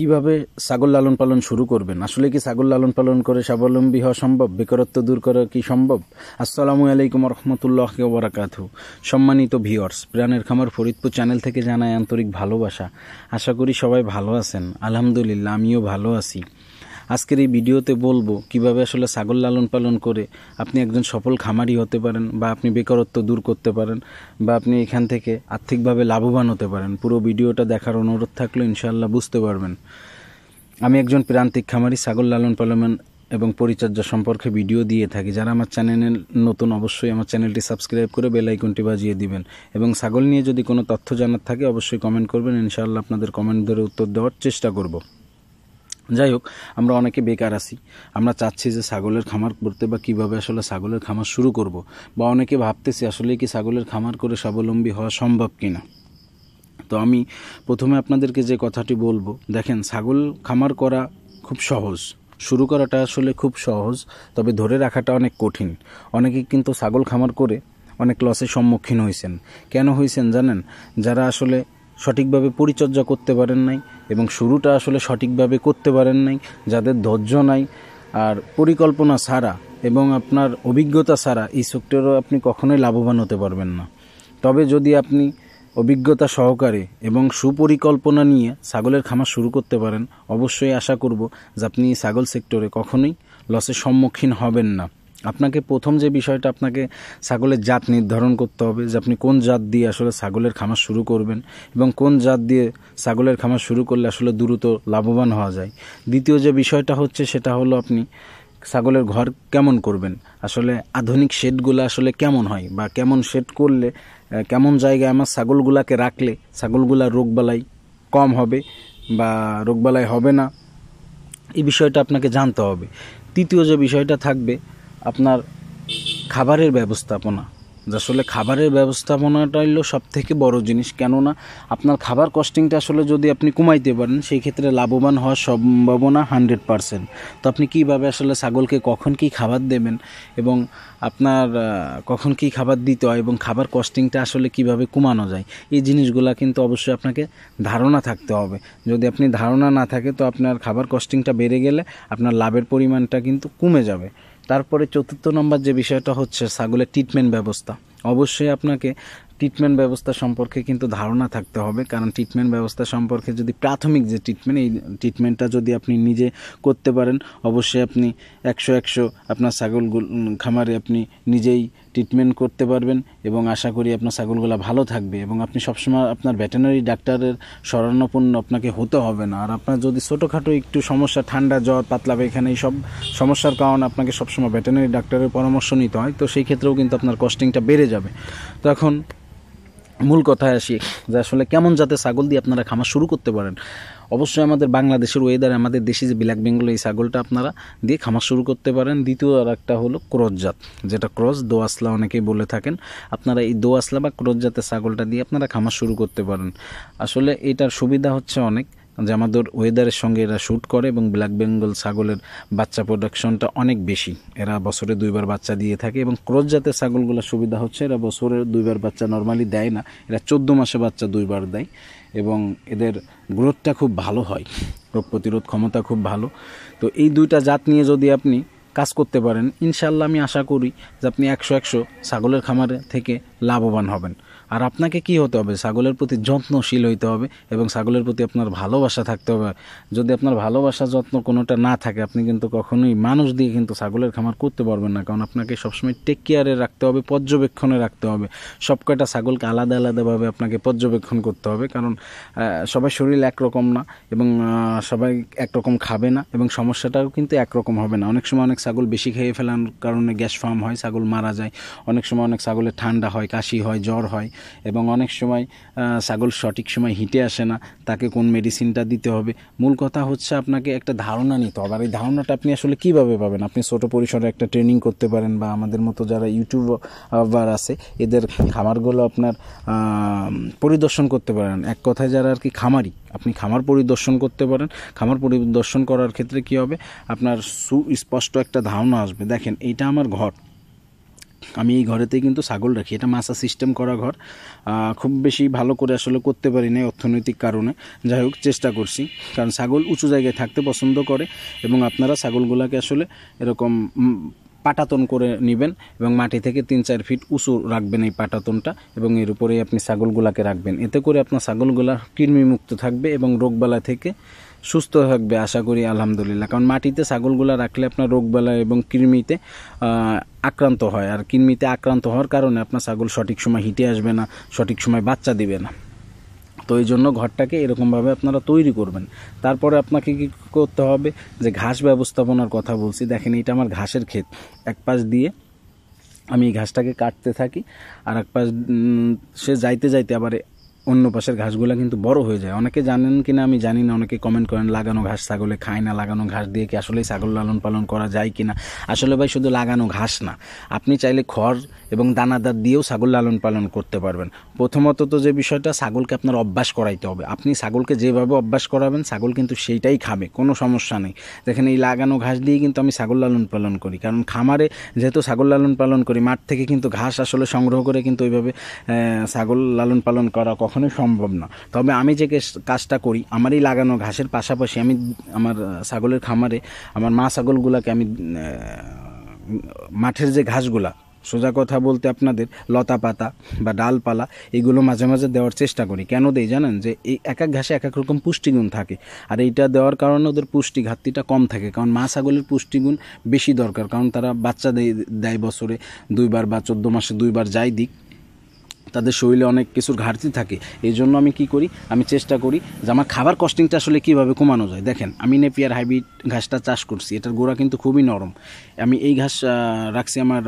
কিভাবে ছাগল লালন পালন শুরু করবেন? আসলে কি ছাগল লালন পালন করে স্বাবলম্বী হওয়া সম্ভব? বেকারত্ব দূর করা কি সম্ভব? আসসালামু আলাইকুম রহমতুল্লাহি ওয়া বারাকাতুহু। সম্মানিত ভিউয়ার্স, প্রাণের খামার ফরিদপুর চ্যানেল থেকে জানাই আন্তরিক ভালোবাসা। আশা করি সবাই ভালো আছেন। আলহামদুলিল্লাহ, আমিও ভালো আছি। আজকের এই ভিডিওতে বলবো কিভাবে আসলে ছাগল লালন পালন করে আপনি একজন সফল খামারি হতে পারেন, বা আপনি বেকারত্ব দূর করতে পারেন, বা আপনি এখান থেকে আর্থিকভাবে লাভবান হতে পারেন। পুরো ভিডিওটা দেখার অনুরোধ থাকলে ইনশাআল্লাহ বুঝতে পারবেন। আমি একজন প্রান্তিক খামারি, ছাগল লালন পালন এবং পরিচর্যা সম্পর্কে ভিডিও দিয়ে থাকি। যারা আমার চ্যানেলে নতুন, অবশ্যই আমার চ্যানেলটি সাবস্ক্রাইব করে বেল আইকনটি বাজিয়ে দিবেন, এবং ছাগল নিয়ে যদি কোনো তথ্য জানার থাকে অবশ্যই কমেন্ট করবেন। ইনশাআল্লাহ আপনাদের কমেন্ট ধরে উত্তর দেওয়ার চেষ্টা করব। যাই হোক, আমরা অনেকে বেকার আছি। আমরা চাচ্ছি যে ছাগলের খামার করতে, বা কিভাবে আসলে ছাগলের খামার শুরু করব, বা অনেকে ভাবতেছি আসলে কি ছাগলের খামার করে স্বাবলম্বী হওয়া সম্ভব কিনা। তো আমি প্রথমে আপনাদেরকে যে কথাটি বলবো, দেখেন, ছাগল খামার করা খুব সহজ, শুরু করাটা আসলে খুব সহজ, তবে ধরে রাখাটা অনেক কঠিন। অনেকে কিন্তু ছাগল খামার করে অনেক লসের সম্মুখীন হয়েছেন। কেন হয়েছেন জানেন? যারা আসলে সঠিকভাবে পরিচর্যা করতে পারেন নাই, এবং শুরুটা আসলে সঠিকভাবে করতে পারেন নাই, যাদের ধৈর্য নাই আর পরিকল্পনা ছাড়া এবং আপনার অভিজ্ঞতা ছাড়া এই সেক্টরে আপনি কখনোই লাভবান হতে পারবেন না। তবে যদি আপনি অভিজ্ঞতা সহকারে এবং সুপরিকল্পনা নিয়ে ছাগলের খামার শুরু করতে পারেন, অবশ্যই আশা করব যে আপনি ছাগল সেক্টরে কখনোই লসের সম্মুখীন হবেন না। আপনাকে প্রথম যে বিষয়টা, আপনাকে ছাগলের জাত নির্ধারণ করতে হবে, যে আপনি কোন জাত দিয়ে আসলে ছাগলের খামার শুরু করবেন, এবং কোন জাত দিয়ে ছাগলের খামার শুরু করলে আসলে দ্রুত লাভবান হওয়া যায়। দ্বিতীয় যে বিষয়টা হচ্ছে, সেটা হলো আপনি ছাগলের ঘর কেমন করবেন। আসলে আধুনিক শেডগুলো আসলে কেমন হয়, বা কেমন শেড করলে, কেমন জায়গায় আমার ছাগলগুলাকে রাখলে ছাগলগুলার রোগবালাই কম হবে বা রোগবালাই হবে না, এই বিষয়টা আপনাকে জানতে হবে। তৃতীয় যে বিষয়টা থাকবে, আপনার খাবারের ব্যবস্থাপনা। আসলে খাবারের ব্যবস্থাপনাটা হলো সব থেকে বড় জিনিস। কেননা আপনার খাবার কস্টিংটা আসলে যদি আপনি কমাইতে পারেন, সেই ক্ষেত্রে লাভবান হওয়ার সম্ভাবনা 100%। তো আপনি কীভাবে আসলে ছাগলকে কখন কী খাবার দেবেন, এবং আপনার কখন কী খাবার দিতে হয়, এবং খাবার কস্টিংটা আসলে কিভাবে কমানো যায়, এই জিনিসগুলো কিন্তু অবশ্যই আপনাকে ধারণা থাকতে হবে। যদি আপনি ধারণা না থাকে, তো আপনার খাবার কস্টিংটা বেড়ে গেলে আপনার লাভের পরিমাণটা কিন্তু কমে যাবে। তারপরে চতুর্থ নম্বর যে বিষয়টা হচ্ছে ছাগলের ট্রিটমেন্ট ব্যবস্থা। অবশ্যই আপনাকে ট্রিটমেন্ট ব্যবস্থা সম্পর্কে কিন্তু ধারণা থাকতে হবে, কারণ ট্রিটমেন্ট ব্যবস্থা সম্পর্কে যদি প্রাথমিক যে ট্রিটমেন্ট, এই ট্রিটমেন্টটা যদি আপনি নিজে করতে পারেন, অবশ্যই আপনি 100 আপনার ছাগল খামারে আপনি নিজেই ট্রিটমেন্ট করতে পারবেন, এবং আশা করি আপনার ছাগলগুলো ভালো থাকবে, এবং আপনি সবসময় আপনার ভেটেরিনারি ডাক্তারের শরণাপন্ন আপনাকে হতে হবে না। আর আপনার যদি ছোটোখাটো একটু সমস্যা, ঠান্ডা, জ্বর, পাতলা পায়খানা, এই সব সমস্যার কারণে আপনাকে সবসময় ভেটেরিনারি ডাক্তারের পরামর্শ নিতে হয়, তো সেই ক্ষেত্রেও কিন্তু আপনার কস্টিংটা বেড়ে যাবে। তো এখন মূল কথায় আসি, যে আসলে কেমন জাতের ছাগল দিয়ে আপনারা খামার শুরু করতে পারেন। অবশ্যই আমাদের বাংলাদেশের ওয়েদারে আমাদের দেশি যে ব্ল্যাক বেঙ্গল, এই ছাগলটা আপনারা দিয়ে খামার শুরু করতে পারেন। দ্বিতীয় আর একটা হলো ক্রস জাত, যেটা ক্রস দোয়াসলা অনেকেই বলে থাকেন। আপনারা এই দোয়াসলা বা ক্রস জাতের ছাগলটা দিয়ে আপনারা খামার শুরু করতে পারেন। আসলে এটার সুবিধা হচ্ছে অনেক, যে আমাদের ওয়েদারের সঙ্গে এরা শ্যুট করে, এবং ব্ল্যাক বেঙ্গল ছাগলের বাচ্চা প্রোডাকশনটা অনেক বেশি। এরা বছরে 2বার বাচ্চা দিয়ে থাকে, এবং ক্রস জাতের ছাগলগুলোর সুবিধা হচ্ছে এরা বছরে 2বার বাচ্চা নর্মালি দেয় না, এরা 14 মাসে বাচ্চা 2বার দেয়, এবং এদের গ্রোথটা খুব ভালো হয়, রোগ প্রতিরোধ ক্ষমতা খুব ভালো। তো এই 2টা জাত নিয়ে যদি আপনি কাজ করতে পারেন, ইনশাল্লাহ আমি আশা করি যে আপনি 100 ছাগলের খামারে থেকে লাভবান হবেন। আর আপনাকে কি হতে হবে? ছাগলের প্রতি যত্নশীল হইতে হবে, এবং ছাগলের প্রতি আপনার ভালোবাসা থাকতে হবে। যদি আপনার ভালোবাসা, যত্ন কোনোটা না থাকে, আপনি কিন্তু কখনোই মানুষ দিয়ে কিন্তু ছাগলের খামার করতে পারবেন না। কারণ আপনাকে সবসময় টেক কেয়ারে রাখতে হবে, পর্যবেক্ষণে রাখতে হবে। সব কয়টা ছাগলকে আলাদা আলাদাভাবে আপনাকে পর্যবেক্ষণ করতে হবে, কারণ সবাই শরীর একরকম না, এবং সবাই একরকম খাবে না, এবং সমস্যাটাও কিন্তু একরকম হবে না। অনেক সময় অনেক ছাগল বেশি খেয়ে ফেলার কারণে গ্যাস ফার্ম হয়, ছাগল মারা যায়। অনেক সময় অনেক ছাগলের ঠান্ডা হয়, কাশি হয়, জ্বর হয়, এবং অনেক সময় ছাগল সঠিক সময় হিটে আসে না, তাকে কোন মেডিসিনটা দিতে হবে। মূল কথা হচ্ছে আপনাকে একটা ধারণা নিতে হবে। আর এই ধারণাটা আপনি আসলে কীভাবে পাবেন? আপনি ছোটো পরিসরে একটা ট্রেনিং করতে পারেন, বা আমাদের মতো যারা ইউটিউবার আছে, এদের খামারগুলো আপনার পরিদর্শন করতে পারেন। এক কথায় যারা আর কি খামারি, আপনি খামার পরিদর্শন করতে পারেন। খামার পরিদর্শন করার ক্ষেত্রে কী হবে, আপনার সুস্পষ্ট একটা ধারণা আসবে। দেখেন, এইটা আমার ঘর, আমি এই ঘরেতেই কিন্তু ছাগল রাখি। এটা মাছা সিস্টেম করা ঘর, খুব বেশি ভালো করে আসলে করতে পারি না অর্থনৈতিক কারণে। যাই হোক চেষ্টা করছি, কারণ ছাগল উঁচু জায়গায় থাকতে পছন্দ করে এবং আপনারা ছাগলগুলোকে আসলে এরকম পাটাতন করে নেবেন এবং মাটি থেকে 3-4 ফিট উঁচু রাখবেন এই পাটাতনটা, এবং এর উপরেই আপনি ছাগলগুলাকে রাখবেন। এতে করে আপনার ছাগলগুলা কৃমিমুক্ত থাকবে এবং রোগবালা থেকে সুস্থ থাকবে আশা করি আলহামদুলিল্লাহ। কারণ মাটিতে ছাগলগুলা রাখলে আপনার রোগবালা এবং কৃমিতে আক্রান্ত হয়, আর কৃমিতে আক্রান্ত হওয়ার কারণে আপনার ছাগল সঠিক সময় হিটে আসবে না, সঠিক সময় বাচ্চা দিবে না। তো এই জন্য ঘরটাকে এরকমভাবে আপনারা তৈরি করবেন। তারপরে আপনাকে কী করতে হবে, যে ঘাস ব্যবস্থাপনার কথা বলছি। দেখেন এটা আমার ঘাসের ক্ষেত, এক পাশ দিয়ে আমি এই ঘাসটাকে কাটতে থাকি, আর এক পাশ সে যাইতে যাইতে আবার অন্য পাশের ঘাসগুলো কিন্তু বড় হয়ে যায়। অনেকে জানেন কিনা আমি জানি না, অনেকে কমেন্ট করেন লাগানো ঘাস ছাগলে খায় না, লাগানো ঘাস দিয়ে কি আসলেই ছাগল লালন পালন করা যায় কিনা। আসলে ভাই শুধু লাগানো ঘাস না, আপনি চাইলে খড় এবং দানাদার দিয়েও ছাগল লালন পালন করতে পারবেন। প্রথমত তো যে বিষয়টা, ছাগলকে আপনার অভ্যাস করাইতে হবে। আপনি ছাগলকে যেভাবে অভ্যাস করাবেন ছাগল কিন্তু সেইটাই খাবে, কোনো সমস্যা নেই। দেখেন এই লাগানো ঘাস দিয়ে কিন্তু আমি ছাগল লালন পালন করি, কারণ খামারে যেহেতু ছাগল লালন পালন করি, মাঠ থেকে কিন্তু ঘাস আসলে সংগ্রহ করে কিন্তু ওইভাবে ছাগল লালন পালন করা কখনোই সম্ভব না। তবে আমি যে কাজটা করি, আমার এই লাগানো ঘাসের পাশাপাশি আমি আমার ছাগলের খামারে আমার মা ছাগলগুলোকে আমি মাঠের যে ঘাসগুলা, সোজা কথা বলতে আপনাদের লতা পাতা বা ডালপালা, এগুলো মাঝে মাঝে দেওয়ার চেষ্টা করি। কেন দেই জানেন, যে এই এক এক ঘাসে এক এক রকম পুষ্টিগুণ থাকে, আর এইটা দেওয়ার কারণে ওদের পুষ্টি ঘাটতিটা কম থাকে। কারণ মা ছাগলের পুষ্টিগুণ বেশি দরকার, কারণ তারা বাচ্চা দেয় বছরে 2 বার বা 14 মাসে 2 বার যাই দিক, তাদের শরীরে অনেক কিছুর ঘাটতি থাকে। এই জন্য আমি কি করি, আমি চেষ্টা করি যে আমার খাবার কস্টিংটা আসলে কীভাবে কমানো যায়। দেখেন আমি নেপিয়ার হাইব্রিড ঘাসটা চাষ করছি, এটার গোড়া কিন্তু খুবই নরম। আমি এই ঘাস রাখছি, আমার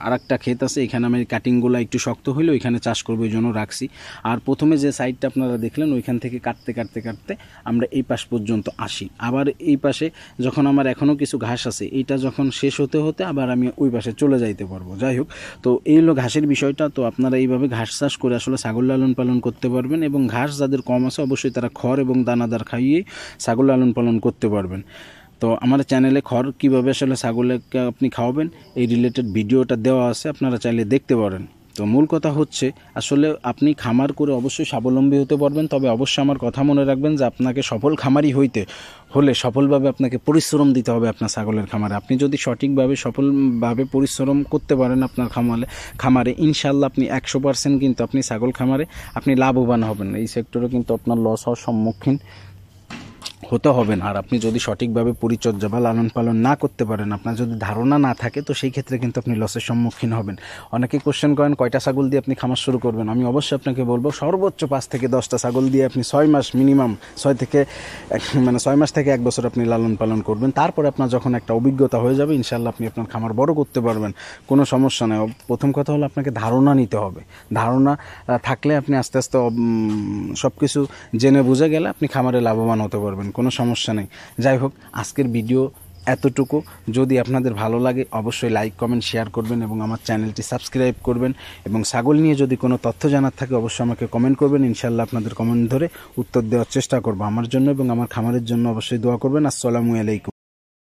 আর একটা ক্ষেত আছে, এখানে আমি কাটিংগুলো একটু শক্ত হইলেও এখানে চাষ করবো, এই জন্য রাখছি। আর প্রথমে যে সাইডটা আপনারা দেখলেন, ওইখান থেকে কাটতে কাটতে কাটতে আমরা এই পাশ পর্যন্ত আসি। আবার এই পাশে যখন আমার এখনও কিছু ঘাস আছে, এইটা যখন শেষ হতে হতে আবার আমি ওই পাশে চলে যাইতে পারবো। যাই হোক, তো এই হলো ঘাসের বিষয়টা। তো আপনারা এইভাবে ঘাস চাষ করে আসলে ছাগল লালন পালন করতে পারবেন, এবং ঘাস যাদের কম আছে অবশ্যই তারা খড় এবং দানাদার খাইয়ে ছাগল লালন পালন করতে পারবেন। তো আমার চ্যানেলে খড় কীভাবে আসলে ছাগলকে আপনি খাওয়াবেন এই রিলেটেড ভিডিওটা দেওয়া আছে, আপনারা চাইলে দেখতে পারেন। তো মূল কথা হচ্ছে, আসলে আপনি খামার করে অবশ্যই স্বাবলম্বী হতে পারবেন। তবে অবশ্যই আমার কথা মনে রাখবেন যে আপনাকে সফল খামারি হইতে হলে সফলভাবে আপনাকে পরিশ্রম দিতে হবে আপনার ছাগলের খামারে। আপনি যদি সঠিকভাবে সফলভাবে পরিশ্রম করতে পারেন আপনার খামারে ইনশাল্লাহ আপনি 100% কিন্তু আপনি ছাগল খামারে আপনি লাভবান হবেন। এই সেক্টরে কিন্তু আপনার লস হওয়ার সম্মুখীন হতে হবে না। আর আপনি যদি সঠিকভাবে পরিচর্যা বা লালন পালন না করতে পারেন, আপনার যদি ধারণা না থাকে, তো সেই ক্ষেত্রে কিন্তু আপনি লসের সম্মুখীন হবেন। অনেকে কোশ্চেন করেন কয়টা ছাগল দিয়ে আপনি খামার শুরু করবেন। আমি অবশ্যই আপনাকে বলবো সর্বোচ্চ 5 থেকে 10টা ছাগল দিয়ে আপনি 6 মাস মিনিমাম 6 মাস থেকে 1 বছর আপনি লালন পালন করবেন। তারপরে আপনার যখন একটা অভিজ্ঞতা হয়ে যাবে, ইনশাল্লাহ আপনি আপনার খামার বড় করতে পারবেন, কোনো সমস্যা নেই। প্রথম কথা হলো আপনাকে ধারণা নিতে হবে। ধারণা থাকলে আপনি আস্তে আস্তে সব কিছু জেনে বুঝে গেলে আপনি খামারে লাভবান হতে পারবেন, কোনো সমস্যা নেই। যাই হোক, আজকের ভিডিও এতটুকু। যদি আপনাদের ভালো লাগে অবশ্যই লাইক কমেন্ট শেয়ার করবেন এবং আমার চ্যানেলটি সাবস্ক্রাইব করবেন, এবং ছাগল নিয়ে যদি কোনো তথ্য জানার থাকে অবশ্যই আমাকে কমেন্ট করবেন। ইনশাল্লাহ আপনাদের কমেন্ট ধরে উত্তর দেওয়ার চেষ্টা করব। আমার জন্য এবং আমার খামারের জন্য অবশ্যই দোয়া করবেন। আসসালামু আলাইকুম।